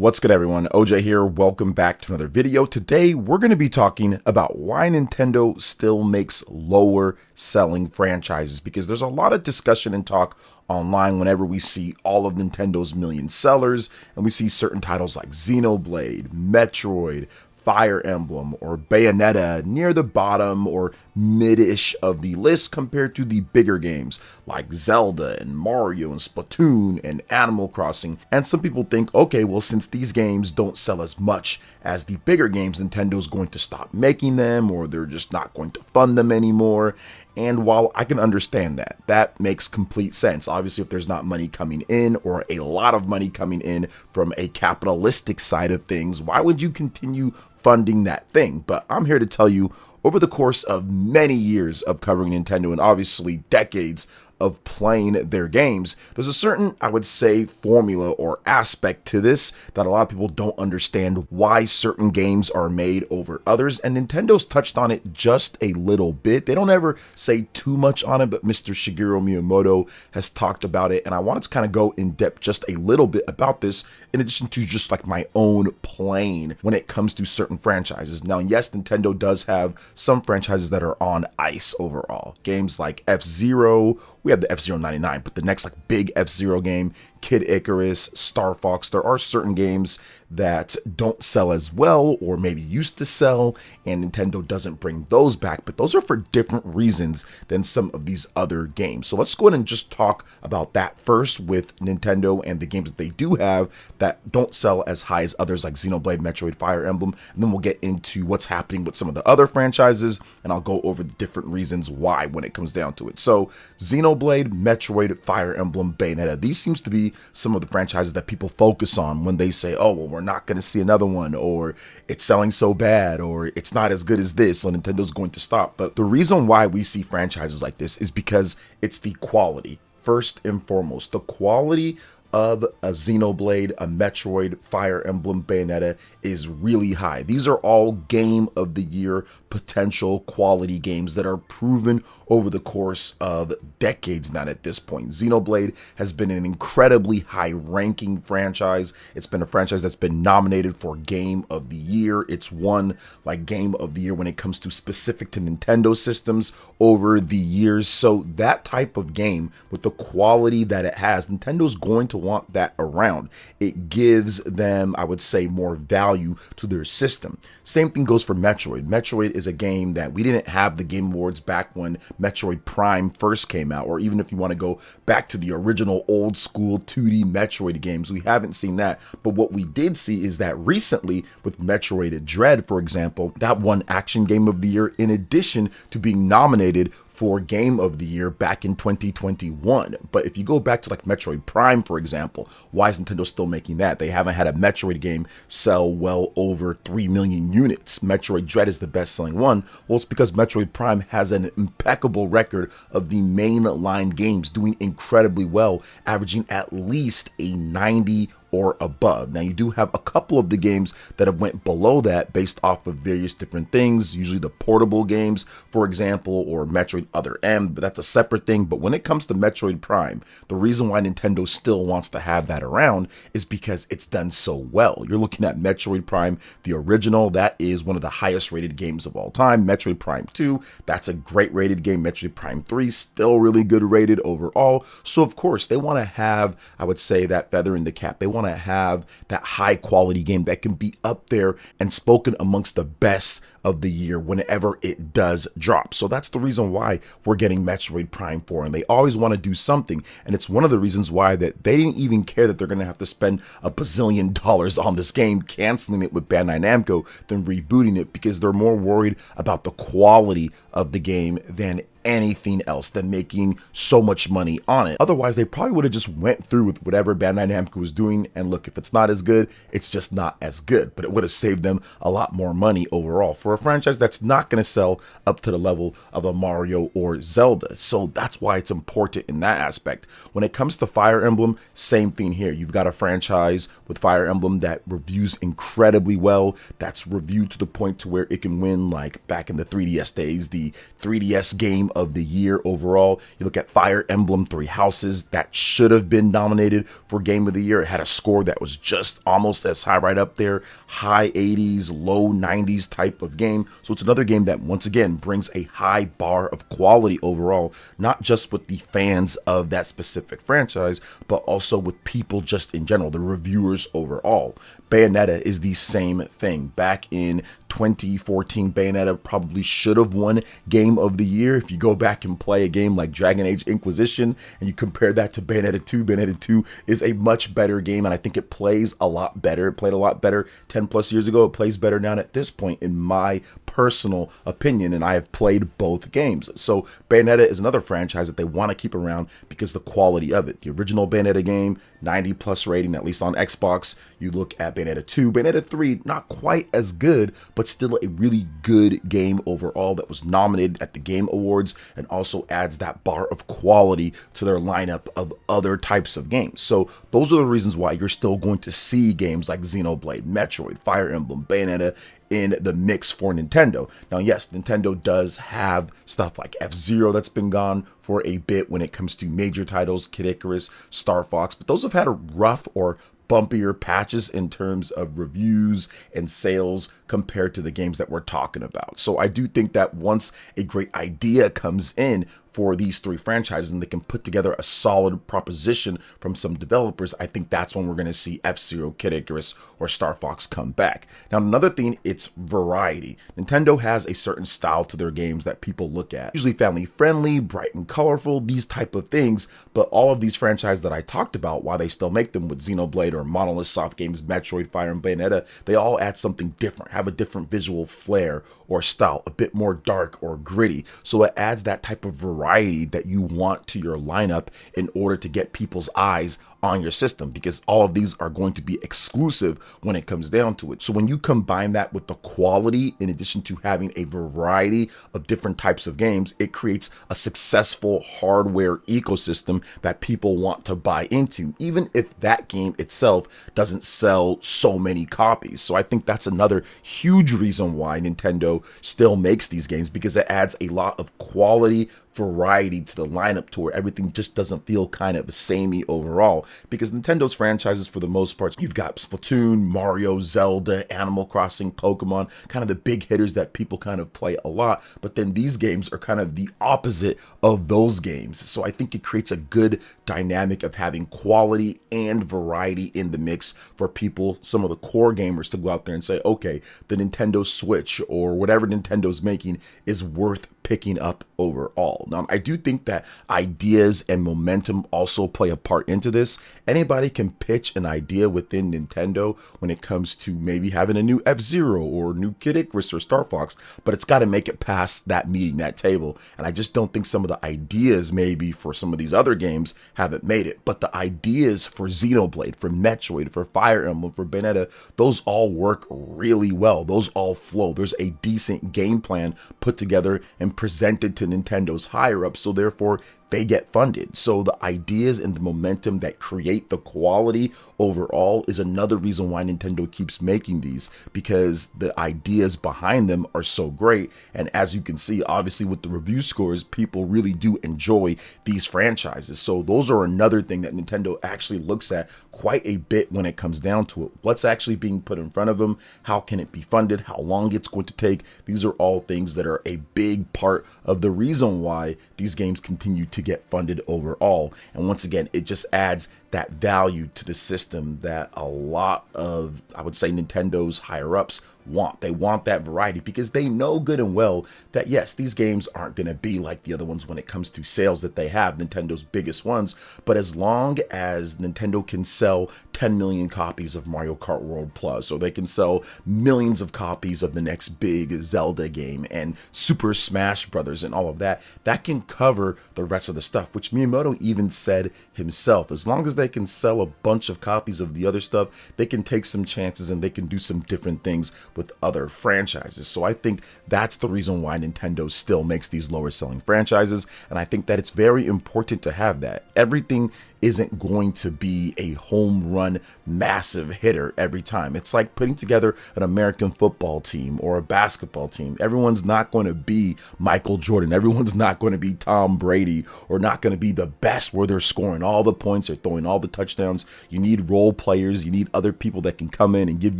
What's good, everyone? OJ here. Welcome back to another video. Today we're going to be talking about why Nintendo still makes lower selling franchises, because there's a lot of discussion and talk online whenever we see all of Nintendo's million sellers and we see certain titles like Xenoblade, Metroid, Fire Emblem, or Bayonetta near the bottom or mid-ish of the list compared to the bigger games like Zelda and Mario and Splatoon and Animal Crossing. And some people think, okay, well, since these games don't sell as much as the bigger games, Nintendo's going to stop making them, or they're just not going to fund them anymore. And while I can understand that, that makes complete sense. Obviously, if there's not money coming in or a lot of money coming in from a capitalistic side of things, why would you continue funding that thing? But I'm here to tell you, over the course of many years of covering Nintendo and obviously decades of playing their games, there's a certain, I would say, formula or aspect to this that a lot of people don't understand why certain games are made over others, and Nintendo's touched on it just a little bit. They don't ever say too much on it, but Mr. Shigeru Miyamoto has talked about it, and I wanted to kind of go in depth just a little bit about this, in addition to just like my own playing when it comes to certain franchises. Now, yes, Nintendo does have some franchises that are on ice overall. Games like F-Zero, we have the F-Zero 99, but the next like big F-Zero game, Kid Icarus, Star Fox, there are certain games that don't sell as well or maybe used to sell, and Nintendo doesn't bring those back, but those are for different reasons than some of these other games. So let's go ahead and just talk about that first with Nintendo and the games that they do have that don't sell as high as others like Xenoblade, Metroid, Fire Emblem, and then we'll get into what's happening with some of the other franchises, and I'll go over the different reasons why when it comes down to it. So Xenoblade, Metroid, Fire Emblem, Bayonetta, these seems to be some of the franchises that people focus on when they say, oh, well, we're not going to see another one, or it's selling so bad, or it's not as good as this, so Nintendo's going to stop. But the reason why we see franchises like this is because it's the quality. First and foremost, the quality of a Xenoblade, a Metroid, Fire Emblem, Bayonetta is really high. These are all game of the year potential quality games that are proven over the course of decades now at this point. Xenoblade has been an incredibly high ranking franchise. It's been a franchise that's been nominated for Game of the Year. It's won like Game of the Year when it comes to specific to Nintendo systems over the years. So that type of game with the quality that it has, Nintendo's going to want that around. It gives them, I would say, more value to their system. Same thing goes for Metroid. Metroid is a game that we didn't have the Game Awards back when Metroid Prime first came out, or even if you want to go back to the original old school 2D Metroid games, we haven't seen that. But what we did see is that recently with Metroid Dread, for example, that won Action Game of the Year in addition to being nominated for Game of the Year back in 2021. But if you go back to like Metroid Prime, for example, why is Nintendo still making that? They haven't had a Metroid game sell well over 3 million units. Metroid Dread is the best selling one. Well, it's because Metroid Prime has an impeccable record of the mainline games doing incredibly well, averaging at least a 90 or above. Now, you do have a couple of the games that have went below that based off of various different things, usually the portable games, for example, or Metroid Other M, but that's a separate thing. But when it comes to Metroid Prime, the reason why Nintendo still wants to have that around is because it's done so well. You're looking at Metroid Prime, the original, that is one of the highest rated games of all time. Metroid Prime 2, that's a great rated game. Metroid Prime 3, still really good rated overall. So of course, they want to have, I would say, that feather in the cap. They want to have that high quality game that can be up there and spoken amongst the best of the year whenever it does drop. So that's the reason why we're getting Metroid Prime 4, and they always want to do something, and it's one of the reasons why that they didn't even care that they're going to have to spend $1 bazillion on this game, canceling it with Bandai Namco, than rebooting it, because they're more worried about the quality of the game than anything else, than making so much money on it. Otherwise, they probably would have just went through with whatever Bandai Namco was doing, and look, if it's not as good, it's just not as good, but it would have saved them a lot more money overall. For for a franchise that's not going to sell up to the level of a Mario or Zelda. So that's why it's important in that aspect. When it comes to Fire Emblem, same thing here. You've got a franchise with Fire Emblem that reviews incredibly well, that's reviewed to the point to where it can win, like back in the 3DS days, the 3DS game of the year overall. You look at Fire Emblem Three Houses, that should have been nominated for Game of the Year. It had a score that was just almost as high, right up there, high 80s, low 90s type of game. So it's another game that once again brings a high bar of quality overall, not just with the fans of that specific franchise, but also with people just in general, the reviewers overall. Bayonetta is the same thing. Back in 2014, Bayonetta probably should have won Game of the Year. If you go back and play a game like Dragon Age Inquisition and you compare that to Bayonetta 2, Bayonetta 2 is a much better game, and I think it plays a lot better. It played a lot better 10 plus years ago. It plays better now at this point, in my personal opinion, and I have played both games. So Bayonetta is another franchise that they want to keep around because the quality of it. The original Bayonetta game, 90 plus rating, at least on Xbox. You look at Bayonetta 2, Bayonetta 3, not quite as good, but still a really good game overall that was nominated at the Game Awards and also adds that bar of quality to their lineup of other types of games. So those are the reasons why you're still going to see games like Xenoblade, Metroid, Fire Emblem, Bayonetta in the mix for Nintendo. Now, yes, Nintendo does have stuff like F-Zero that's been gone for a bit when it comes to major titles, Kid Icarus, Star Fox, but those have had a rough or bumpier patches in terms of reviews and sales compared to the games that we're talking about. So I do think that once a great idea comes in for these three franchises and they can put together a solid proposition from some developers, I think that's when we're going to see F-Zero, Kid Icarus, or Star Fox come back. Now, another thing, it's variety. Nintendo has a certain style to their games that people look at. Usually family friendly, bright and colorful, these type of things, but all of these franchises that I talked about, why they still make them with Xenoblade or Monolith Soft Games, Metroid, Fire, and Bayonetta, they all add something different, have a different visual flair or style, a bit more dark or gritty. So it adds that type of variety that you want to your lineup in order to get people's eyes on your system, because all of these are going to be exclusive when it comes down to it. So when you combine that with the quality, in addition to having a variety of different types of games, it creates a successful hardware ecosystem that people want to buy into, even if that game itself doesn't sell so many copies. So I think that's another huge reason why Nintendo still makes these games, because it adds a lot of quality variety to the lineup to where everything just doesn't feel kind of samey overall. Because Nintendo's franchises, for the most part, you've got Splatoon, Mario, Zelda, Animal Crossing, Pokemon, kind of the big hitters that people kind of play a lot. But then these games are kind of the opposite of those games. So I think it creates a good dynamic of having quality and variety in the mix for people, some of the core gamers, to go out there and say, okay, the Nintendo Switch or whatever Nintendo's making is worth picking up overall. Now, I do think that ideas and momentum also play a part into this. Anybody can pitch an idea within Nintendo when it comes to maybe having a new F-Zero or new Kid Icarus or Star Fox, but it's got to make it past that meeting, that table. And I just don't think some of the ideas maybe for some of these other games haven't made it. But the ideas for Xenoblade, for Metroid, for Fire Emblem, for Bayonetta, those all work really well. Those all flow. There's a decent game plan put together and presented to Nintendo's higher ups, so therefore they get funded. So the ideas and the momentum that create the quality overall is another reason why Nintendo keeps making these, because the ideas behind them are so great. And as you can see, obviously with the review scores, people really do enjoy these franchises. So those are another thing that Nintendo actually looks at quite a bit when it comes down to it. What's actually being put in front of them? How can it be funded? How long it's going to take? These are all things that are a big part of the reason why these games continue to get funded overall. And once again, it just adds that value to the system that a lot of, I would say, Nintendo's higher ups want. They want that variety because they know good and well that yes, these games aren't going to be like the other ones when it comes to sales that they have, Nintendo's biggest ones. But as long as Nintendo can sell 10 million copies of Mario Kart World Plus, or they can sell millions of copies of the next big Zelda game and Super Smash Brothers and all of that, that can cover the rest of the stuff, which Miyamoto even said himself. As long as they can sell a bunch of copies of the other stuff, they can take some chances and they can do some different things with other franchises. So I think that's the reason why Nintendo still makes these lower selling franchises, and I think that it's very important to have that. Everything isn't going to be a home run massive hitter every time. It's like putting together an American football team or a basketball team. Everyone's not going to be Michael Jordan. Everyone's not going to be Tom Brady, or not going to be the best where they're scoring all the points or throwing all the touchdowns. You need role players. You need other people that can come in and give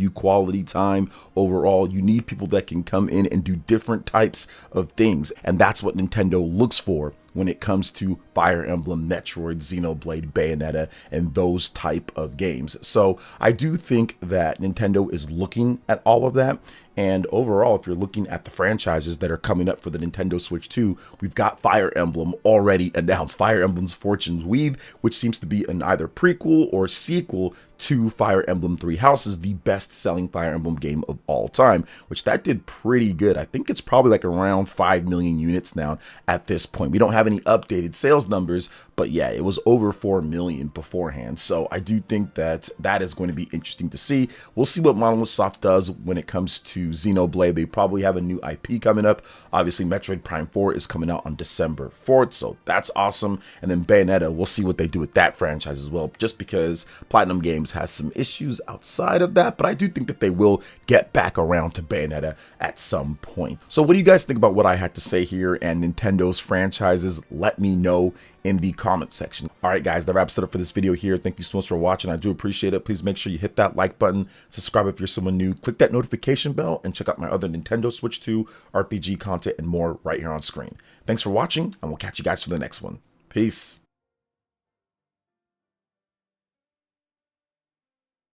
you quality time overall. You need people that can come in and do different types of things. And that's what Nintendo looks for when it comes to Fire Emblem, Metroid, Xenoblade, Bayonetta, and those type of games. So I do think that Nintendo is looking at all of that. And overall, if you're looking at the franchises that are coming up for the Nintendo Switch 2, we've got Fire Emblem already announced. Fire Emblem's Fortune's Weave, which seems to be an either prequel or sequel to Fire Emblem Three Houses, the best-selling Fire Emblem game of all time, which that did pretty good. I think it's probably like around 5 million units now at this point. We don't have any updated sales numbers, but yeah, it was over 4 million beforehand. So I do think that that is going to be interesting to see. We'll see what Monolith Soft does when it comes to Xenoblade. They probably have a new IP coming up. Obviously, Metroid Prime 4 is coming out on December 4th, so that's awesome. And then Bayonetta, we'll see what they do with that franchise as well, just because Platinum Games has some issues outside of that, but I do think that they will get back around to Bayonetta at some point. So what do you guys think about what I had to say here and Nintendo's franchises? Let me know in the comment section. All right, guys, that wraps it up for this video here. Thank you so much for watching. I do appreciate it. Please make sure you hit that like button, subscribe if you're someone new, click that notification bell, and check out my other Nintendo Switch 2 RPG content and more right here on screen. Thanks for watching, and we'll catch you guys for the next one. Peace.